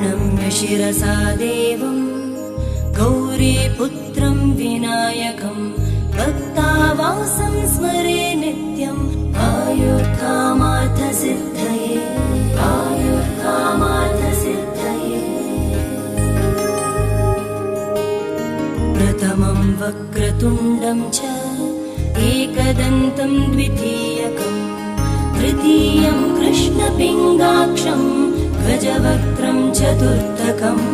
प्रणम्य शिरसा देवं गौरीपुत्रं विनायकं भक्तावासं स्मरे नित्यम् आयुर्कामार्थसिद्धये आयुर्कामार्थसिद्धये। प्रथमं वक्रतुण्डं च एकदन्तं द्वितीयकं तृतीयं कृष्णपिङ्गाक्षं गजवक्त्रं चतुर्थकम्